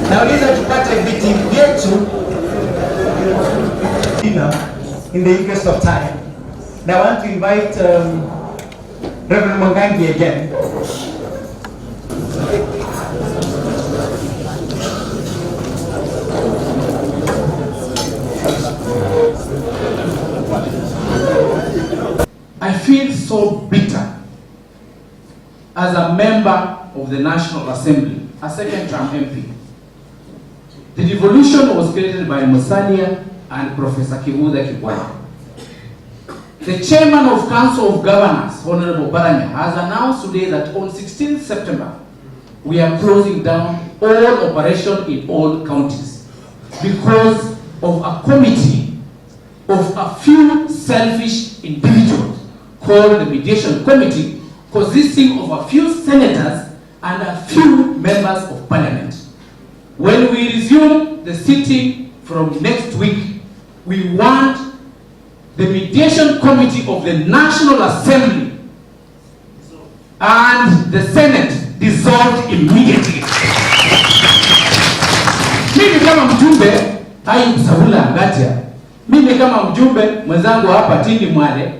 Nauliza tupate viti vyetu in the interest of time. Now I want to invite Reverend Mwangangi again. I feel so bitter as a member of the National Assembly, a second-term MP. The devolution was created by Musalia and Professor Kivutha. The chairman of Council of Governors, Honorable Baranya, has announced today that on 16th September, we are closing down all operation in all counties because of a committee of a few selfish individuals called the Mediation Committee, consisting of a few senators and a few members of parliament. When we resume the sitting from next week, we want the Mediation Committee of the National Assembly and the Senate dissolved immediately. Mimi kama mjumbe, Sabula Ngatia, mimi kama mjumbe mwenzangu hapa Tini Mwale,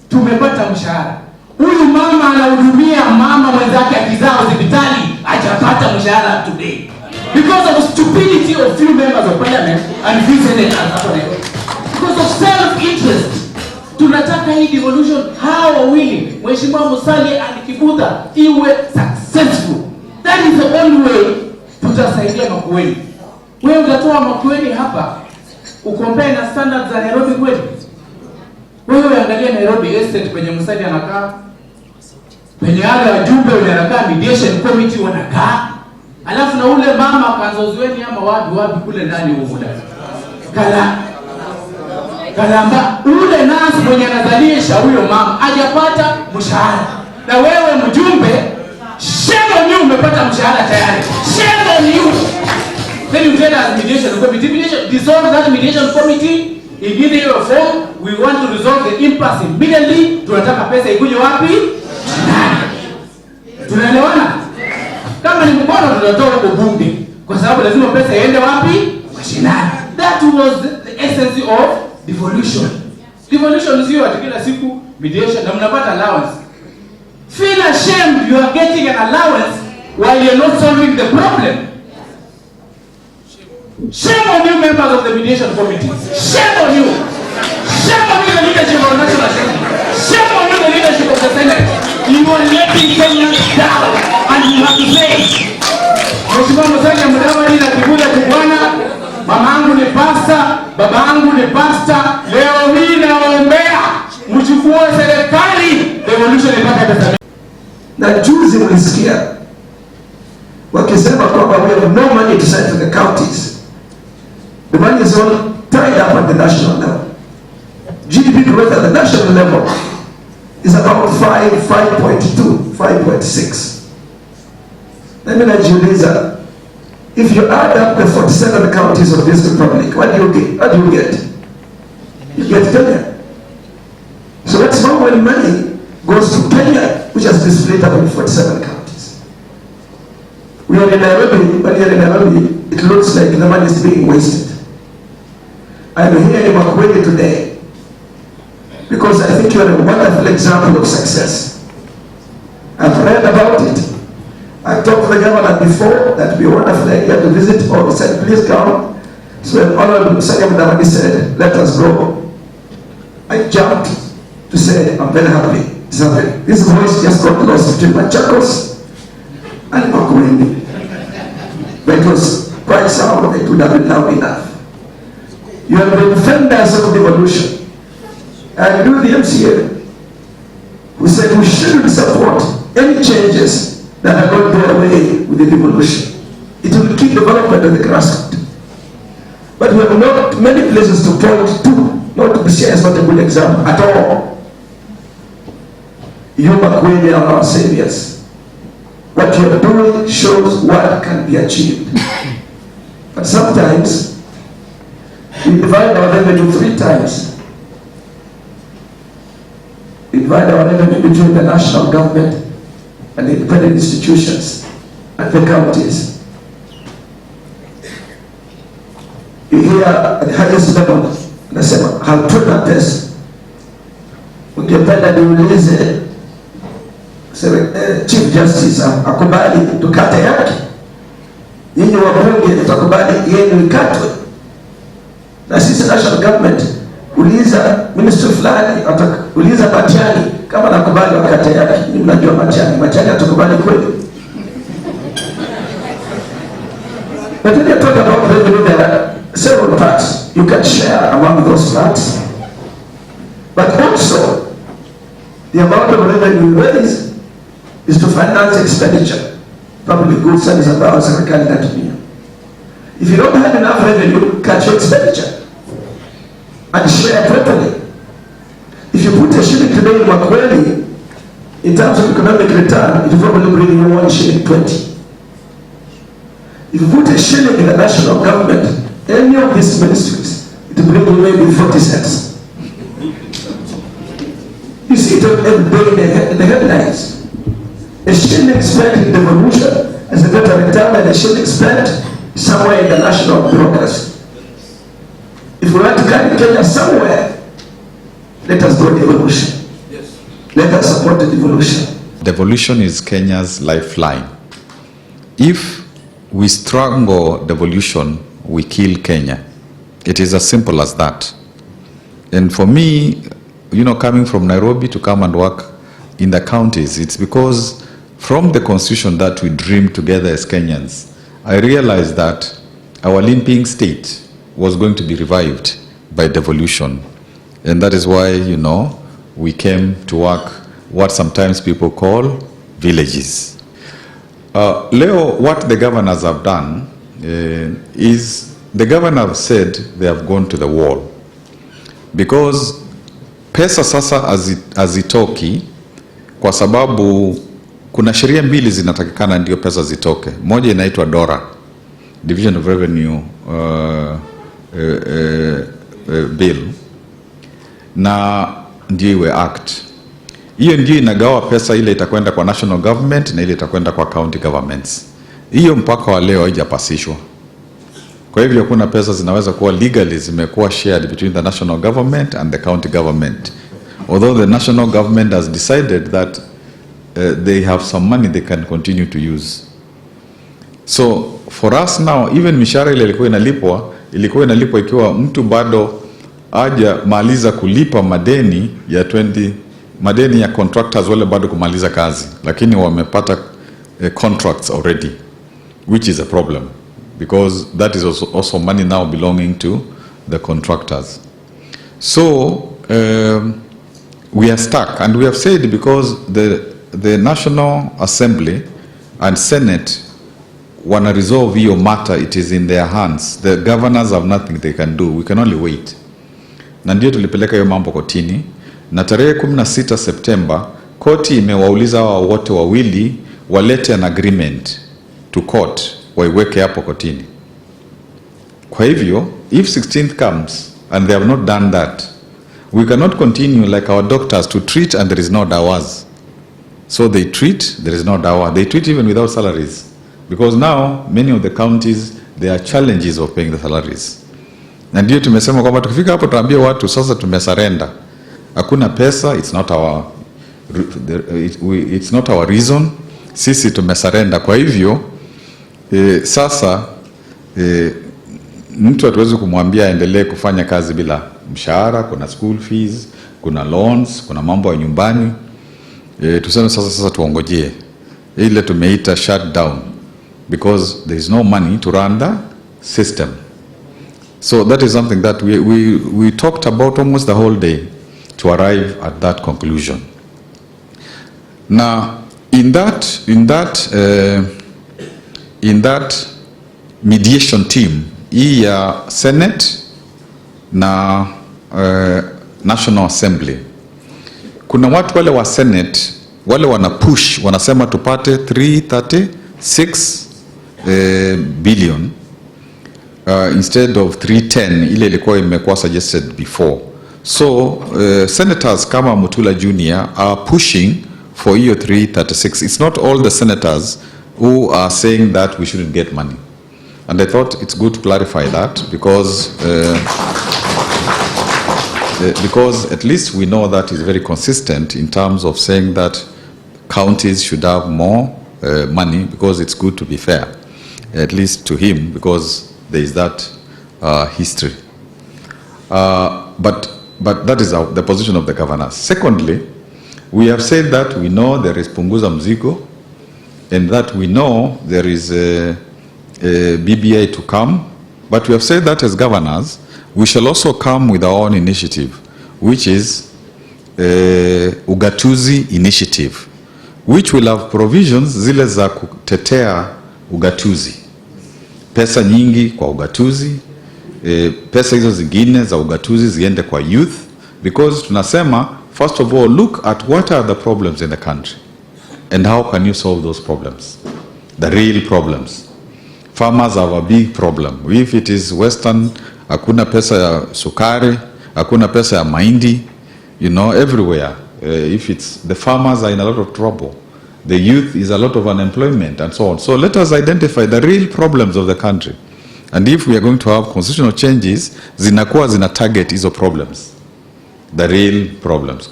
tumepata mshahara. Huyu mama anahudumia mama mwenzake akizaa hospitali, hajapata mshahara today. Because of stupidity of few members of parliament and few senators. Because of self-interest. Tunataka hii devolution hawa wawili, Mheshimiwa Musalia and Kivutha, iwe successful. That is the only way tutasaidia Makueni. Wewe utatoa Makueni hapa, ukompare na standards za Nairobi kweli? Wewe angalia Nairobi estate penye Musalia anakaa, penye wale wajumbe wanakaa Mediation Committee wanakaa, alafu na ule mama Kanzozueni ama wapi kule ndani huko ndani. Kalamba ule nasi mwenye anazalisha huyo mama hajapata mshahara. Na wewe mjumbe, shame on you, umepata mshahara tayari. Shame on you. Then you tell us Mediation Committee, dissolve that Mediation Committee, ingine hiyo form, we want to resolve the impasse immediately. Tunataka pesa ikuje wapi? Tunaelewana? Kama ni mbona tunatoa huko bunge, kwa sababu lazima pesa iende wapi? Mashinani. That was the essence of devolution. Devolution sio ati kila siku mediation na mnapata allowance. Feel ashamed you are getting an allowance while you are not solving the problem. Shame on you, members of the Mediation Committee. Shame on you. Shame on you, the leadership of the National Assembly. Shame on you, the leadership of the Senate. You are letting Kenyans down and you have to pay. Mheshimiwa Musalia Mudavadi na Kivutha Kibwana, mamangu ni pasta, babangu ni pasta, leo hii naombea mchukue serikali devolution ipate pesa. Na juzi mlisikia wakisema kwamba we have no money to send to the counties. The money is all tied up at the national level. GDP growth at the national level is about 5.2, 5.6. Let me najiuliza, if you add up the 47 counties of this republic, what do you get? What do you get? You get Kenya. So that's how when money goes to Kenya, which has been split up in 47 counties. We are in Nairobi, but here in Nairobi, it looks like the money is being wasted. I'm here in Makueni today because I think you are a wonderful example of success. I've read about it. I talked to the governor before that would be a wonderful idea to visit, or he said, please come. So when Honorable Mudavadi said, let us go, I jumped to say, I'm very happy. This voice just got lost between Machakos and Makueni. But it was quite sound, it would have been loud enough. You have been defenders of devolution. I do the MCA. We said we shouldn't support any changes that are going to do away with the devolution. It will keep development at the grassroots. But we have not many places to point to. Not Busia is not a good example at all. You Makwene are our saviors. What you are doing shows what can be achieved. But sometimes we divide our revenue 3 times. We divide our revenue between the national government and the independent institutions and the counties. You hear at the highest level, nasema hatuna pesa. Ungependa niulize Chief Justice akubali tukate yake, nyinyi wabunge tutakubali yenu ikatwe, na sisi national government uliza ministry fulani, uliza Matiang'i kama nakubali wakate yake. Nyinyi mnajua Matiang'i atakubali kweli? But when you talk about revenue, there are several parts you can share among those parts. But also, the amount of revenue you raise is to finance expenditure, public goods and about serikali inatumia. If you don't have enough revenue, cut your expenditure and share properly. If you put a shilling today in Makweli, in terms of economic return, it will probably bring you 1 shilling 20. If you put a shilling in the national government, any of these ministries, it will bring you maybe 40 cents. You see it every day in the headlines. A shilling spent in devolution is a better return than a shilling spent somewhere in the national bureaucracy. If we want to carry Kenya somewhere, let us do devolution. Yes. Let us support the devolution. Devolution is Kenya's lifeline. If we strangle devolution, we kill Kenya. It is as simple as that. And for me, you know, coming from Nairobi to come and work in the counties, it's because from the constitution that we dreamed together as Kenyans, I realized that our limping state was going to be revived by devolution. And that is why, you know, we came to work what sometimes people call villages. Leo, what the governors have done is the governor have said they have gone to the wall because pesa sasa hazitoki kwa sababu kuna sheria mbili zinatakikana ndio pesa zitoke. Moja inaitwa DORA, Division of Revenue Bill, na ndio iwe act. Hiyo ndio inagawa pesa, ile itakwenda kwa national government na ile itakwenda kwa county governments. Hiyo mpaka wa leo haijapasishwa. Kwa hivyo kuna pesa zinaweza kuwa legally zimekuwa shared between the national government and the county government. Although the national government has decided that they have some money they can continue to use. So for us now, even mishahara ile ilikuwa inalipwa ikiwa mtu bado haja maliza kulipa madeni ya madeni ya contractors wale bado kumaliza kazi, lakini wamepata contracts already, which is a problem because that is also money now belonging to the contractors. So we are stuck, and we have said because the National Assembly and Senate wanna resolve your matter, it is in their hands. The governors have nothing they can do. We can only wait. Na ndio tulipeleka hiyo mambo kotini, na tarehe 16 September koti imewauliza hao wote wawili walete an agreement to court, waiweke hapo kotini. Kwa hivyo if 16th comes and they have not done that, we cannot continue like our doctors to treat and there is no dawas. So they treat, there is no dawa. They treat even without salaries. Because now, many of the counties, there are challenges of paying the salaries. Na ndio tumesema kwamba tukifika hapo tuambie watu sasa tumesarenda. Hakuna pesa, it's not our reason. Sisi tumesarenda. Kwa hivyo, sasa mtu hatuwezi kumwambia aendelee kufanya kazi bila mshahara, kuna school fees, kuna loans, kuna mambo ya nyumbani. Tuseme sasa tuongojee. Ile tumeita shutdown because there is no money to run the system. So that is something that we talked about almost the whole day to arrive at that conclusion. Na in that mediation team hii ya Senate na National Assembly, kuna watu wale wa Senate wale wana push, wanasema tupate 336 billion instead of 310 ile ilikuwa imekuwa suggested before. So senators kama Mutula Junior are pushing for hiyo 336. It's not all the senators who are saying that we shouldn't get money, and I thought it's good to clarify that because at least we know that is very consistent in terms of saying that counties should have more money, because it's good to be fair, at least to him, because there is that history. But that is the position of the governors. Secondly, we have said that we know there is punguza mzigo, and that we know there is a BBI to come, but we have said that as governors, we shall also come with our own initiative, which is Ugatuzi Initiative, which will have provisions zile za kutetea ugatuzi, pesa nyingi kwa ugatuzi, pesa hizo zingine za ugatuzi ziende kwa youth, because tunasema first of all look at what are the problems in the country and how can you solve those problems, the real problems. Farmers have a big problem. If it is Western, hakuna pesa ya sukari, hakuna pesa ya mahindi, everywhere. If it's the farmers are in a lot of trouble, the youth is a lot of unemployment and so on. So let us identify the real problems of the country, and if we are going to have constitutional changes, zinakuwa zina target hizo problems, the real problems.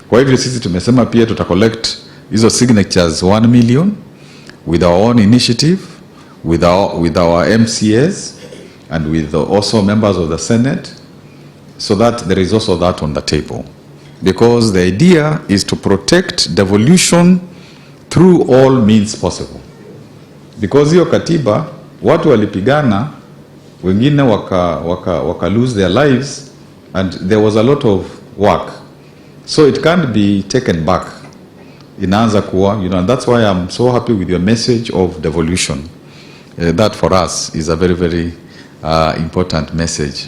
Kwa hivyo sisi tumesema pia tuta collect hizo signatures 1 million with our own initiative, with our MCAs and with also members of the Senate, so that there is also that on the table, because the idea is to protect devolution through all means possible, because hiyo katiba watu walipigana, wengine waka lose their lives, and there was a lot of work, so it can't be taken back. Inaanza kuwa, and that's why I'm so happy with your message of devolution. That for us is a very, very important message.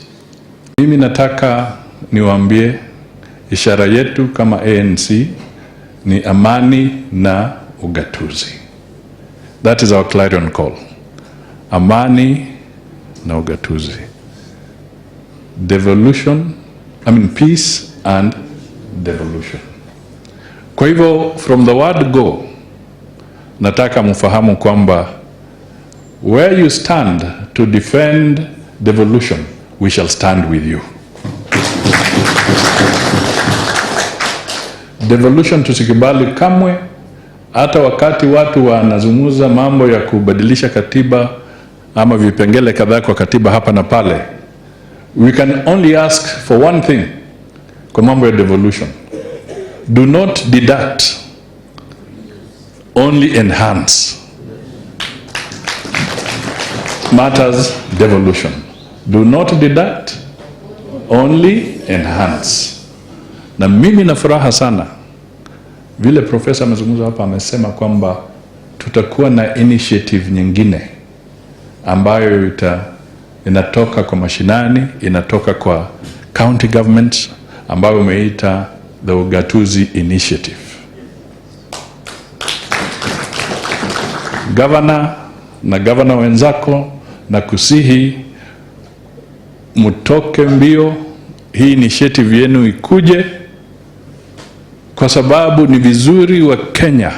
Mimi nataka niwaambie ishara yetu kama ANC ni amani na ugatuzi. That is our clarion call. Amani na ugatuzi. Peace and devolution. Kwa hivyo from the word go, nataka mfahamu kwamba where you stand to defend devolution, we shall stand with you. Devolution tusikubali kamwe, hata wakati watu wanazungumza mambo ya kubadilisha katiba ama vipengele kadhaa kwa katiba hapa na pale. We can only ask for one thing kwa mambo ya devolution. Do not deduct, only enhance. Matters devolution. Do not deduct, only enhance. Na mimi na furaha sana vile profesa amezungumza hapa, amesema kwamba tutakuwa na initiative nyingine ambayo inatoka kwa mashinani, inatoka kwa county governments, ambayo umeita the Ugatuzi Initiative. Governor na governor wenzako, na kusihi mutoke mbio, hii initiative yenu ikuje, kwa sababu ni vizuri wa Kenya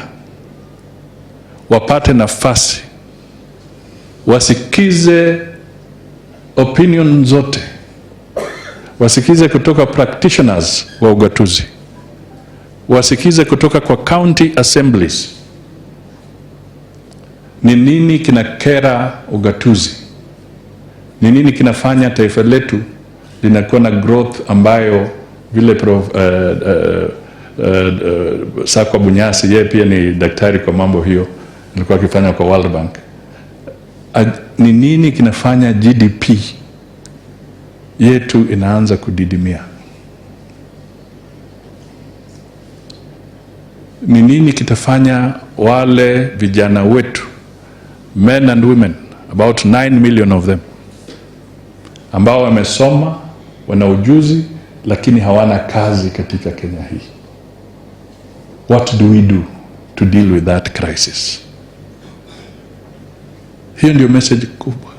wapate nafasi, wasikize opinion zote, wasikize kutoka practitioners wa ugatuzi, wasikize kutoka kwa county assemblies. Ni nini kinakera ugatuzi? Ni nini kinafanya taifa letu linakuwa na growth ambayo vile Sakwa Bunyasi, yeye pia ni daktari kwa mambo hiyo, alikuwa akifanya kwa World Bank. Ni nini kinafanya GDP yetu inaanza kudidimia? ni nini kitafanya wale vijana wetu, men and women, about 9 million of them, ambao wamesoma, wana ujuzi, lakini hawana kazi katika Kenya hii. What do we do to deal with that crisis? Hiyo ndio message kubwa.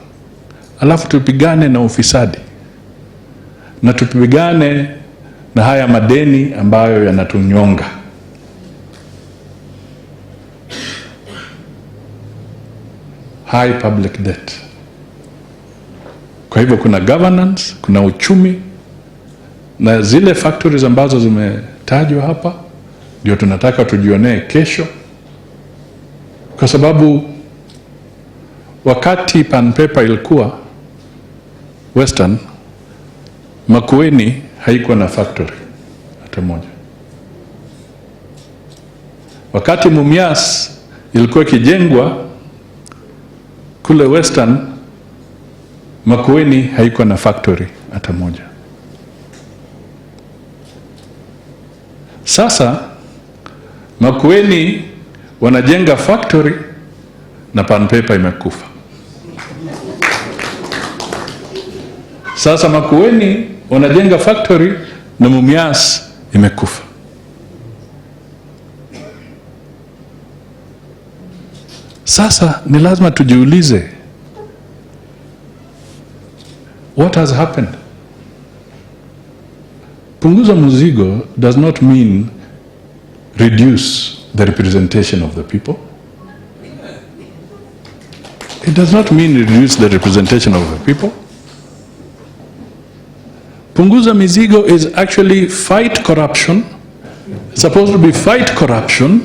Alafu tupigane na ufisadi, na tupigane na haya madeni ambayo yanatunyonga. High public debt. Kwa hivyo kuna governance, kuna uchumi, na zile factories ambazo zimetajwa hapa ndio tunataka tujionee kesho, kwa sababu wakati Pan Paper ilikuwa Western, Makueni haikuwa na factory hata moja. Wakati Mumias ilikuwa ikijengwa kule Western, Makueni haikuwa na factory hata moja. Sasa Makueni wanajenga factory na Pan Paper imekufa. Sasa Makueni wanajenga factory na Mumias imekufa. Sasa ni lazima tujiulize, what has happened? Punguza mzigo does not mean reduce the representation of the people. It does not mean reduce the representation of the people. Punguza mizigo is actually fight corruption. It's supposed to be fight corruption,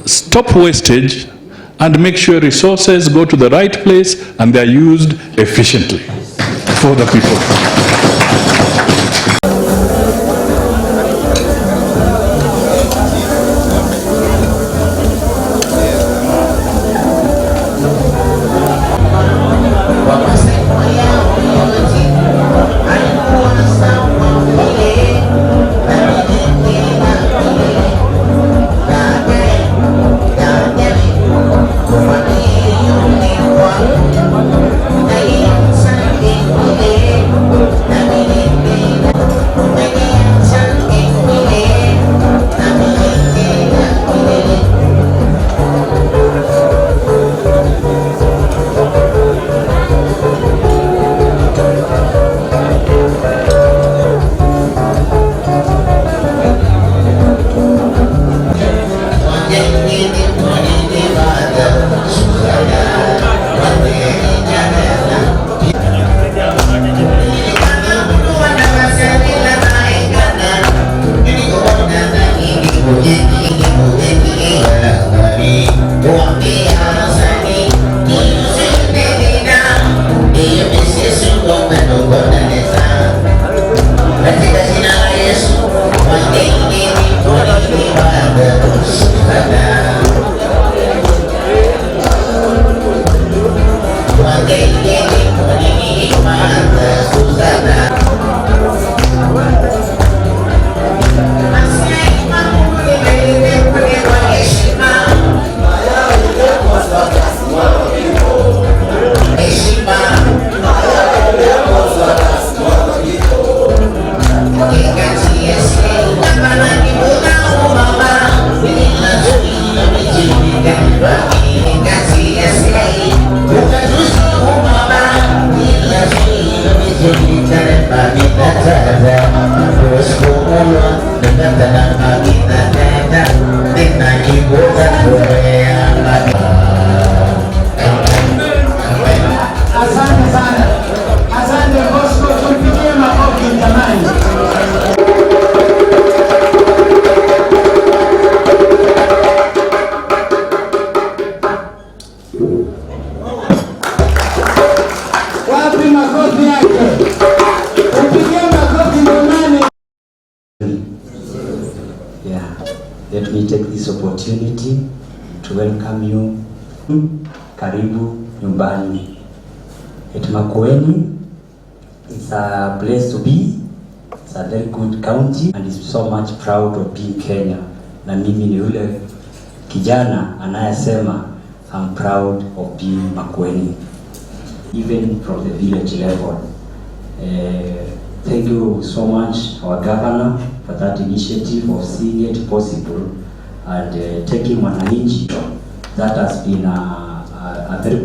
stop wastage, and make sure resources go to the right place and they are used efficiently for the people. Let me take this opportunity to welcome you. Karibu nyumbani. Makueni is a place to be. It's a very good county and is so much proud of being Kenya. na mimi ni yule kijana anayesema I'm proud of being Makueni, even from the village level. Thank you so much, our governor, for that initiative of seeing it possible and taking Mwananchi. That has been a very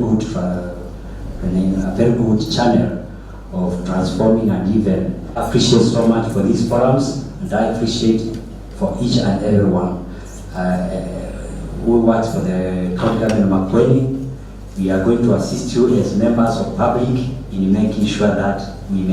good channel of transforming, and even appreciate so much for these forums, and I appreciate for each and every one who works for the county government of Makueni. We are going to assist you as members of public in making sure that we